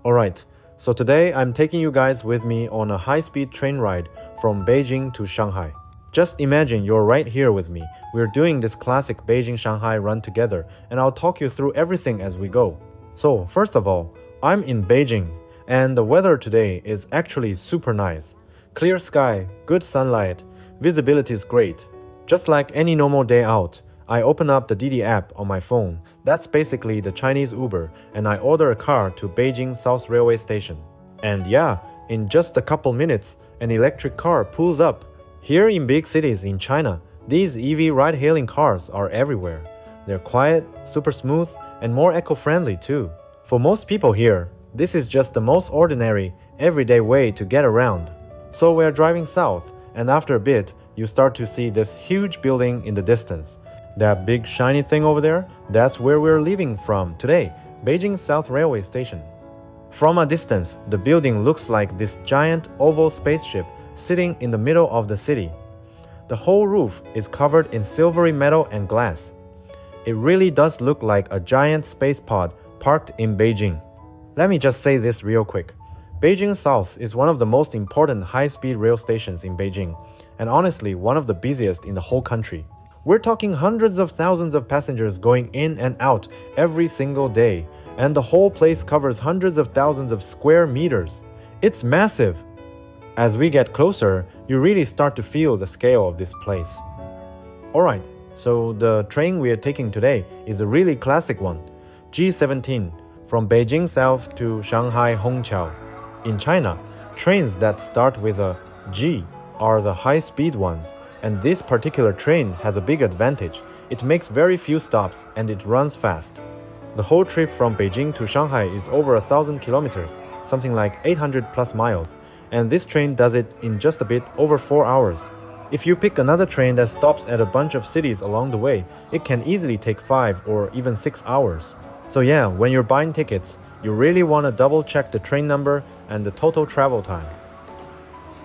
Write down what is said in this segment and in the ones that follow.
Alright, so today I'm taking you guys with me on a high-speed train ride from Beijing to Shanghai. Just imagine you're right here with me. We're doing this classic Beijing-Shanghai run together, and I'll talk you through everything as we go. So, first of all, I'm in Beijing, and the weather today is actually super nice. Clear sky, good sunlight, visibility is great. Just like any normal day out, I open up the DiDi app on my phone. That's basically the Chinese Uber, and I order a car to Beijing South Railway Station. And yeah, in just a couple minutes, an electric car pulls up. Here in big cities in China, these EV ride-hailing cars are everywhere. They're quiet, super smooth, and more eco-friendly too. For most people here, this is just the most ordinary, everyday way to get around. So we're driving south, and after a bit, you start to see this huge building in the distance. That big shiny thing over there, that's where we're leaving from today, Beijing South Railway Station. From a distance, the building looks like this giant oval spaceship sitting in the middle of the city. The whole roof is covered in silvery metal and glass. It really does look like a giant space pod parked in Beijing. Let me just say this real quick. Beijing South is one of the most important high-speed rail stations in Beijing, and honestly one of the busiest in the whole country. We're talking hundreds of thousands of passengers going in and out every single day, and the whole place covers hundreds of thousands of square meters. It's massive. As we get closer, you really start to feel the scale of this place. Alright, so the train we are taking today is a really classic one, G17, from Beijing South to Shanghai Hongqiao. In China, trains that start with a G are the high-speed ones, and this particular train has a big advantage. It makes very few stops and it runs fast. The whole trip from Beijing to Shanghai is over 1,000 kilometers, something like 800 plus miles, and this train does it in just a bit over 4 hours. If you pick another train that stops at a bunch of cities along the way, it can easily take 5 or even 6 hours. So yeah, when you're buying tickets, you really want to double check the train number and the total travel time.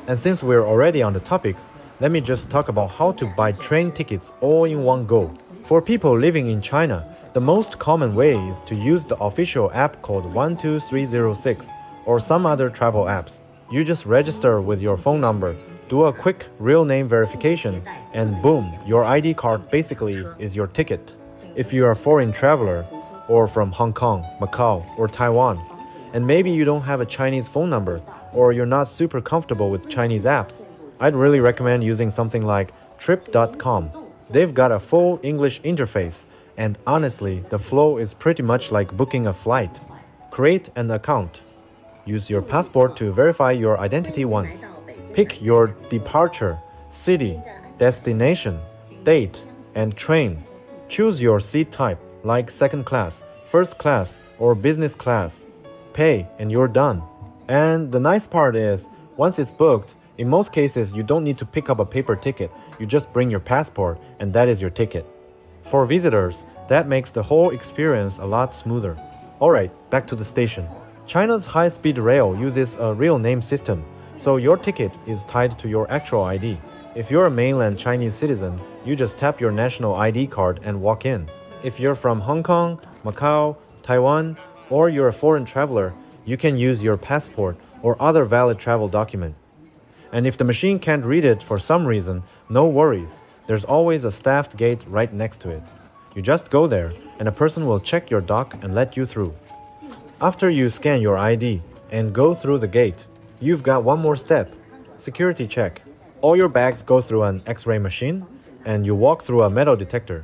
And since we're already on the topic, let me just talk about how to buy train tickets all in one go. For people living in China, the most common way is to use the official app called 12306 or some other travel apps. You just register with your phone number, do a quick real name verification, and boom, your ID card basically is your ticket. If you are a foreign traveler, or from Hong Kong, Macau, or Taiwan, and maybe you don't have a Chinese phone number, or you're not super comfortable with Chinese apps, I'd really recommend using something like trip.com. They've got a full English interface, and honestly, the flow is pretty much like booking a flight. Create an account. Use your passport to verify your identity once. Pick your departure, city, destination, date, and train. Choose your seat type, like second class, first class, or business class. Pay, and you're done. And the nice part is, once it's booked, in most cases, you don't need to pick up a paper ticket. You just bring your passport, and that is your ticket. For visitors, that makes the whole experience a lot smoother. Alright, back to the station. China's high-speed rail uses a real name system, so your ticket is tied to your actual ID. If you're a mainland Chinese citizen, you just tap your national ID card and walk in. If you're from Hong Kong, Macau, Taiwan, or you're a foreign traveler, you can use your passport or other valid travel document. And if the machine can't read it for some reason, no worries. There's always a staffed gate right next to it. You just go there, and a person will check your doc and let you through. After you scan your ID and go through the gate, you've got one more step, security check. All your bags go through an X-ray machine, and you walk through a metal detector.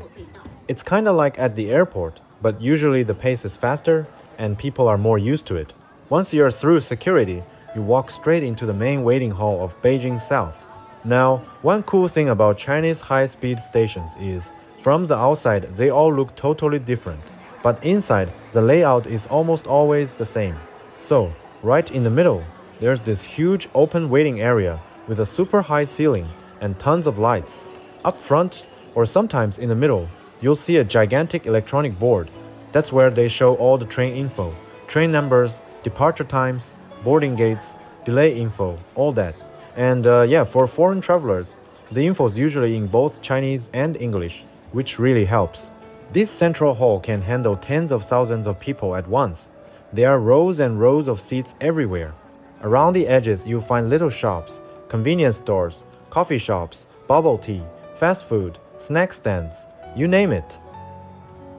It's kinda like at the airport, but usually the pace is faster, and people are more used to it. Once you're through security, you walk straight into the main waiting hall of Beijing South. Now, one cool thing about Chinese high-speed stations is, from the outside, they all look totally different. But inside, the layout is almost always the same. So, right in the middle, there's this huge open waiting area with a super high ceiling and tons of lights. Up front, or sometimes in the middle, you'll see a gigantic electronic board. That's where they show all the train info, train numbers, departure times, boarding gates, delay info, all that. And yeah, for foreign travelers, the info is usually in both Chinese and English, which really helps. This central hall can handle tens of thousands of people at once. There are rows and rows of seats everywhere. Around the edges, you'll find little shops, convenience stores, coffee shops, bubble tea, fast food, snack stands, you name it.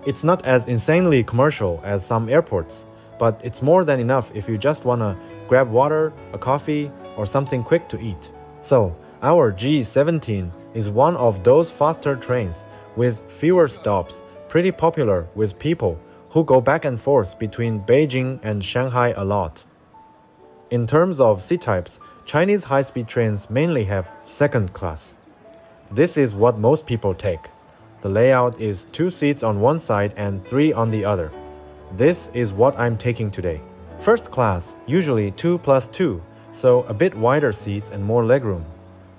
It's not as insanely commercial as some airports, but it's more than enough if you just wanna grab water, a coffee, or something quick to eat. So, our G17 is one of those faster trains with fewer stops, pretty popular with people who go back and forth between Beijing and Shanghai a lot. In terms of seat types, Chinese high-speed trains mainly have second class. This is what most people take. The layout is 2 seats on one side and 3 on the other. This is what I'm taking today. First class, usually 2 plus 2, so a bit wider seats and more legroom.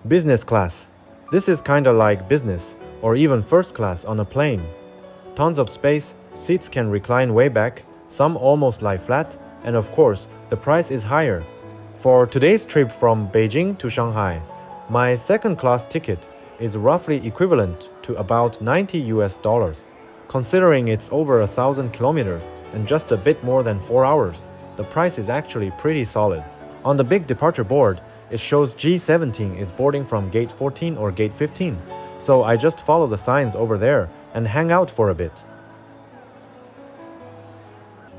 Business class. This is kinda like business, or even first class on a plane. Tons of space, seats can recline way back, some almost lie flat, and of course, the price is higher. For today's trip from Beijing to Shanghai, my second class ticket is roughly equivalent to about $90. Considering it's over 1,000 kilometers and just a bit more than 4 hours, the price is actually pretty solid. On the big departure board, it shows G17 is boarding from gate 14 or gate 15, so I just follow the signs over there and hang out for a bit.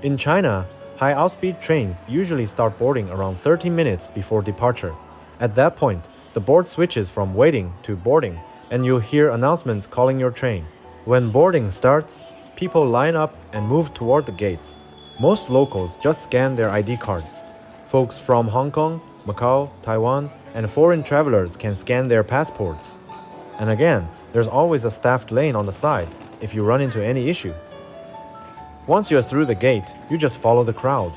In China, high-speed trains usually start boarding around 30 minutes before departure. At that point, the board switches from waiting to boarding, and you'll hear announcements calling your train. When boarding starts, people line up and move toward the gates. Most locals just scan their ID cards. Folks from Hong Kong, Macau, Taiwan, and foreign travelers can scan their passports. And again, there's always a staffed lane on the side if you run into any issue. Once you're through the gate, you just follow the crowd.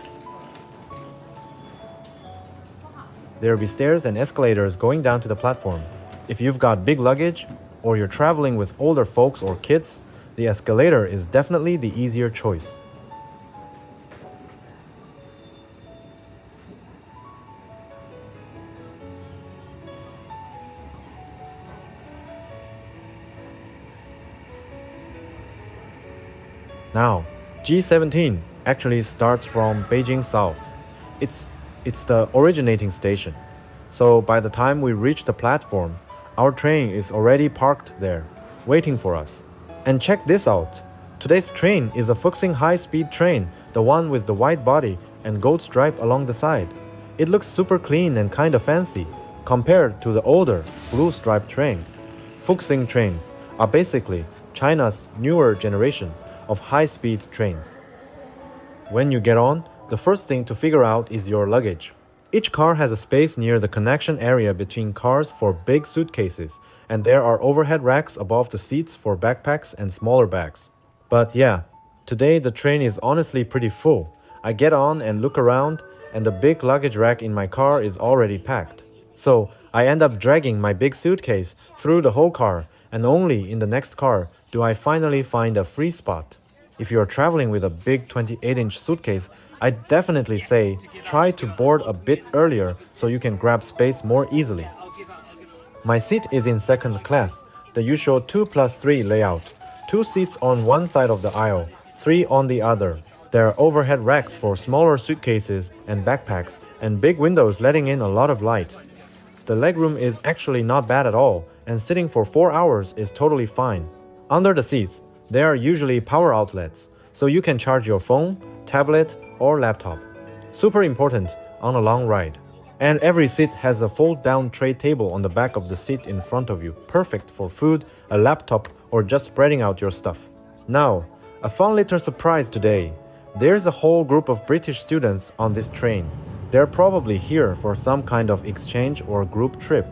There'll be stairs and escalators going down to the platform. If you've got big luggage, or you're traveling with older folks or kids, the escalator is definitely the easier choice. Now, G17 actually starts from Beijing South. It's the originating station. So by the time we reach the platform, our train is already parked there, waiting for us. And check this out. Today's train is a Fuxing high-speed train, the one with the white body and gold stripe along the side. It looks super clean and kinda fancy, compared to the older blue striped train. Fuxing trains are basically China's newer generation of high-speed trains. When you get on, the first thing to figure out is your luggage. Each car has a space near the connection area between cars for big suitcases, and there are overhead racks above the seats for backpacks and smaller bags. But yeah, today the train is honestly pretty full. I get on and look around, and the big luggage rack in my car is already packed. So I end up dragging my big suitcase through the whole car, and only in the next car do I finally find a free spot. If you're traveling with a big 28-inch suitcase, I definitely say try to board a bit earlier so you can grab space more easily. My seat is in second class, the usual 2 plus 3 layout. 2 seats on one side of the aisle, 3 on the other. There are overhead racks for smaller suitcases and backpacks, and big windows letting in a lot of light. The legroom is actually not bad at all, and sitting for 4 hours is totally fine. Under the seats, there are usually power outlets, so you can charge your phone, tablet, or laptop. Super important on a long ride. And every seat has a fold-down tray table on the back of the seat in front of you, perfect for food, a laptop, or just spreading out your stuff. Now, a fun little surprise today. There's a whole group of British students on this train. They're probably here for some kind of exchange or group trip.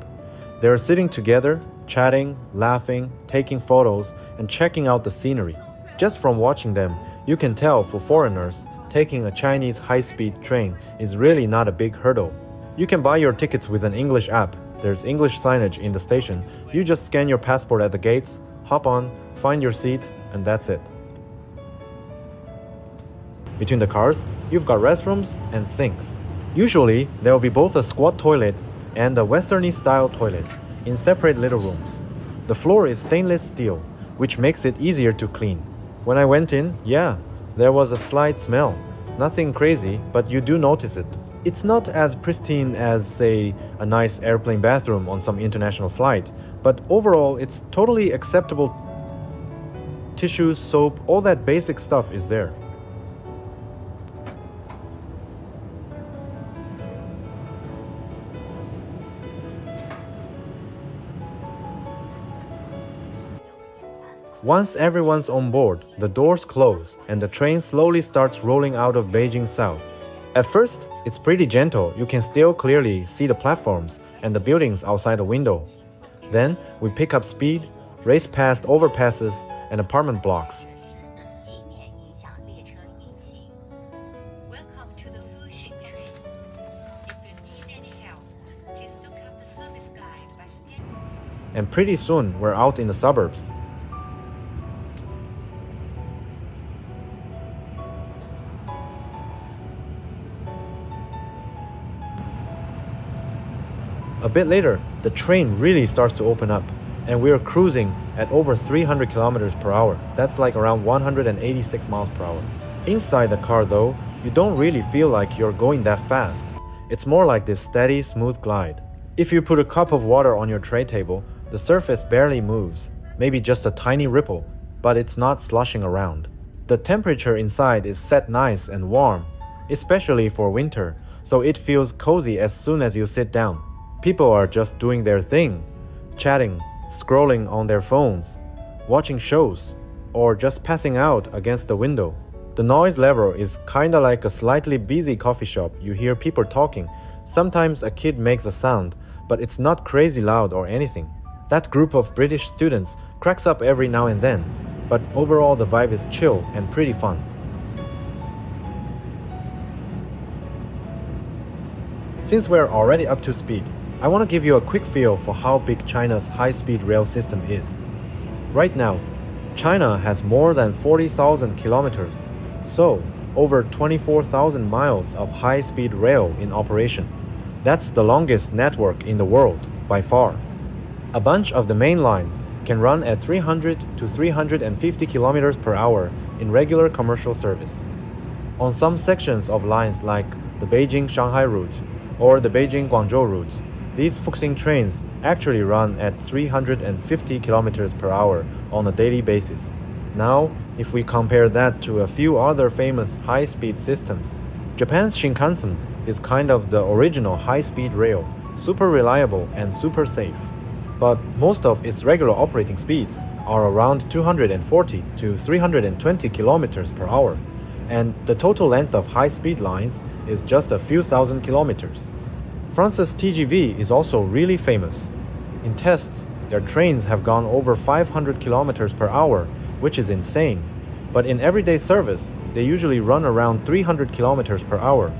They're sitting together, chatting, laughing, taking photos, and checking out the scenery. Just from watching them, you can tell for foreigners, taking a Chinese high-speed train is really not a big hurdle. You can buy your tickets with an English app. There's English signage in the station. You just scan your passport at the gates, hop on, find your seat, and that's it. Between the cars, you've got restrooms and sinks. Usually, there will be both a squat toilet and a westerny-style toilet in separate little rooms. The floor is stainless steel, which makes it easier to clean. When I went in, yeah, there was a slight smell, Nothing crazy, but you do notice it. It's not as pristine as, say, a nice airplane bathroom on some international flight, but overall it's totally acceptable. Tissues, soap, all that basic stuff is there. Once everyone's on board, the doors close and the train slowly starts rolling out of Beijing South. At first, it's pretty gentle. You can still clearly see the platforms and the buildings outside the window. Then, we pick up speed, race past overpasses and apartment blocks. Welcome to the Fuxing train. If you need any help, please look up the service guide by scanning. And pretty soon, we're out in the suburbs. A bit later, the train really starts to open up, and we're cruising at over 300 kilometers per hour. That's like around 186 miles per hour. Inside the car though, you don't really feel like you're going that fast. It's more like this steady, smooth glide. If you put a cup of water on your tray table, the surface barely moves, maybe just a tiny ripple, but it's not sloshing around. The temperature inside is set nice and warm, especially for winter, so it feels cozy as soon as you sit down. People are just doing their thing, chatting, scrolling on their phones, watching shows, or just passing out against the window. The noise level is kinda like a slightly busy coffee shop. You hear people talking. Sometimes a kid makes a sound, but it's not crazy loud or anything. That group of British students cracks up every now and then, but overall the vibe is chill and pretty fun. Since we're already up to speed, I want to give you a quick feel for how big China's high-speed rail system is. Right now, China has more than 40,000 kilometers, so over 24,000 miles of high-speed rail in operation. That's the longest network in the world, by far. A bunch of the main lines can run at 300 to 350 kilometers per hour in regular commercial service. On some sections of lines like the Beijing-Shanghai route or the Beijing-Guangzhou route, these Fuxing trains actually run at 350 kilometers per hour on a daily basis. Now, if we compare that to a few other famous high-speed systems, Japan's Shinkansen is kind of the original high-speed rail, super reliable and super safe. But most of its regular operating speeds are around 240 to 320 kilometers per hour, and the total length of high-speed lines is just a few thousand kilometers. France's TGV is also really famous. In tests, their trains have gone over 500 kilometers per hour, which is insane. But in everyday service, they usually run around 300 kilometers per hour.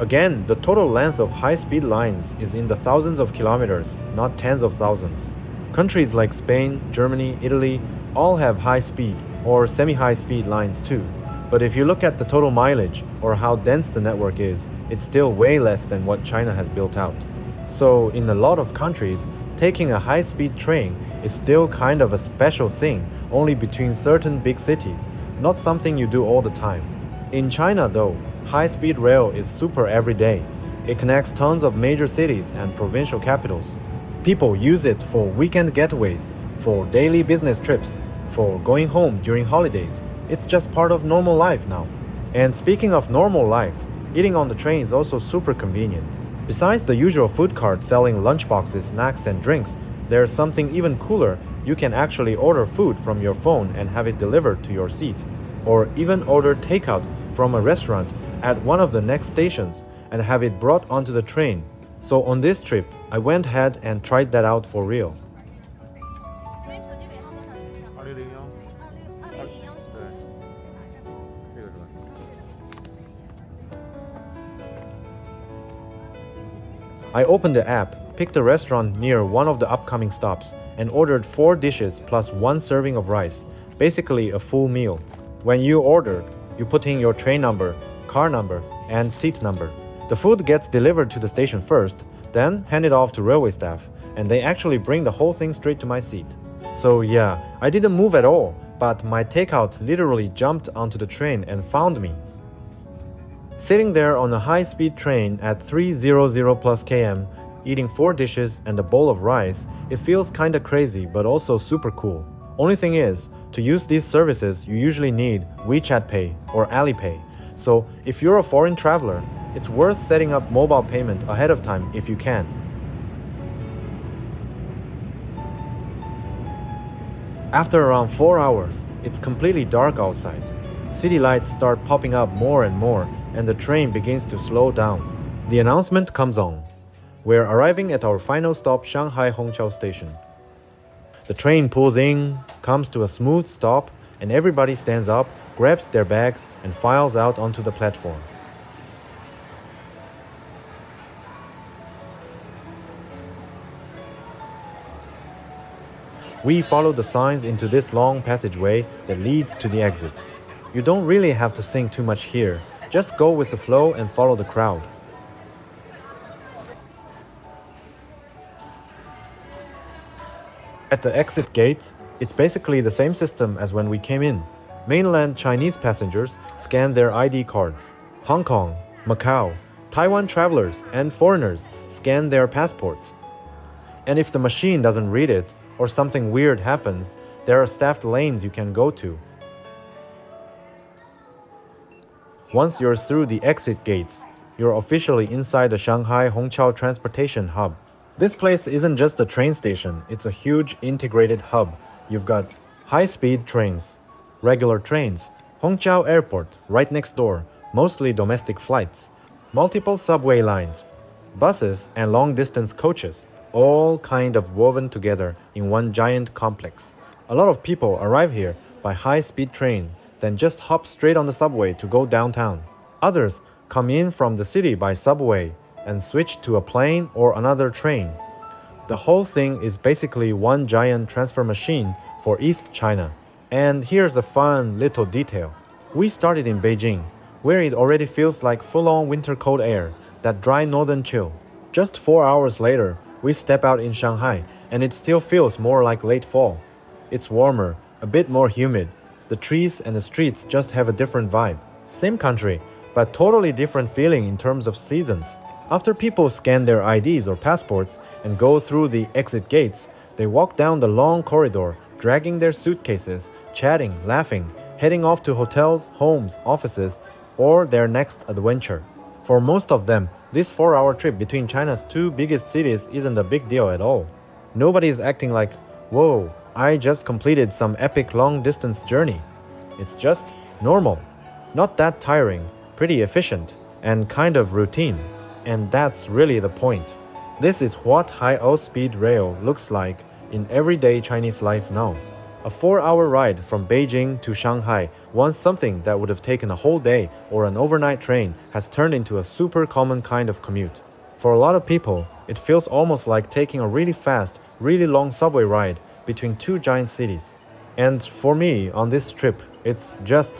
Again, the total length of high-speed lines is in the thousands of kilometers, not tens of thousands. Countries like Spain, Germany, Italy all have high-speed or semi-high-speed lines too. But if you look at the total mileage or how dense the network is, it's still way less than what China has built out. So in a lot of countries, taking a high-speed train is still kind of a special thing, only between certain big cities, not something you do all the time. In China though, high-speed rail is super everyday. It connects tons of major cities and provincial capitals. People use it for weekend getaways, for daily business trips, for going home during holidays. It's just part of normal life now. And speaking of normal life, eating on the train is also super convenient. Besides the usual food cart selling lunchboxes, snacks and drinks, there's something even cooler. You can actually order food from your phone and have it delivered to your seat. Or even order takeout from a restaurant at one of the next stations and have it brought onto the train. So on this trip, I went ahead and tried that out for real. I opened the app, picked a restaurant near one of the upcoming stops, and ordered 4 dishes plus 1 serving of rice, basically a full meal. When you order, you put in your train number, car number, and seat number. The food gets delivered to the station first, then handed off to railway staff, and they actually bring the whole thing straight to my seat. So yeah, I didn't move at all, but my takeout literally jumped onto the train and found me. Sitting there on a high-speed train at 300 plus km, eating 4 dishes and a bowl of rice, it feels kinda crazy but also super cool. Only thing is, to use these services you usually need WeChat Pay or Alipay. So if you're a foreign traveler, it's worth setting up mobile payment ahead of time if you can. After around 4 hours, it's completely dark outside. City lights start popping up more and more, and the train begins to slow down. The announcement comes on. We're arriving at our final stop, Shanghai Hongqiao Station. The train pulls in, comes to a smooth stop, and everybody stands up, grabs their bags, and files out onto the platform. We follow the signs into this long passageway that leads to the exits. You don't really have to think too much here. Just go with the flow and follow the crowd. At the exit gates, it's basically the same system as when we came in. Mainland Chinese passengers scan their ID cards. Hong Kong, Macau, Taiwan travelers and foreigners scan their passports. And if the machine doesn't read it, or something weird happens, there are staffed lanes you can go to. Once you're through the exit gates, you're officially inside the Shanghai Hongqiao Transportation Hub. This place isn't just a train station, it's a huge integrated hub. You've got high-speed trains, regular trains, Hongqiao Airport right next door, mostly domestic flights, multiple subway lines, buses and long-distance coaches, all kind of woven together in one giant complex. A lot of people arrive here by high-speed train, then just hop straight on the subway to go downtown. Others come in from the city by subway and switch to a plane or another train. The whole thing is basically one giant transfer machine for East China. And here's a fun little detail. We started in Beijing, where it already feels like full-on winter cold air, that dry northern chill. Just 4 hours later, we step out in Shanghai, and it still feels more like late fall. It's warmer, a bit more humid. The trees and the streets just have a different vibe. Same country, but totally different feeling in terms of seasons. After people scan their IDs or passports and go through the exit gates, they walk down the long corridor, dragging their suitcases, chatting, laughing, heading off to hotels, homes, offices, or their next adventure. For most of them, this 4-hour trip between China's 2 biggest cities isn't a big deal at all. Nobody is acting like, whoa, I just completed some epic long-distance journey. It's just normal. Not that tiring, pretty efficient, and kind of routine. And that's really the point. This is what high-speed rail looks like in everyday Chinese life now. A 4-hour ride from Beijing to Shanghai, once something that would have taken a whole day or an overnight train, has turned into a super common kind of commute. For a lot of people, it feels almost like taking a really fast, really long subway ride between 2 giant cities. And for me, on this trip, it's just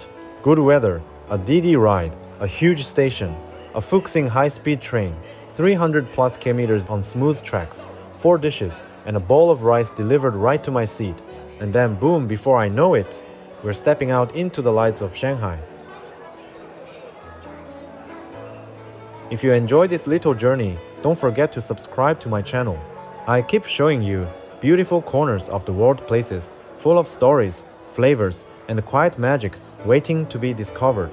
good weather, a DiDi ride, a huge station, a Fuxing high-speed train, 300 plus kilometers on smooth tracks, 4 dishes, and a bowl of rice delivered right to my seat. And then boom, before I know it, we're stepping out into the lights of Shanghai. If you enjoyed this little journey, don't forget to subscribe to my channel. I keep showing you beautiful corners of the world, places full of stories, flavors, and quiet magic waiting to be discovered.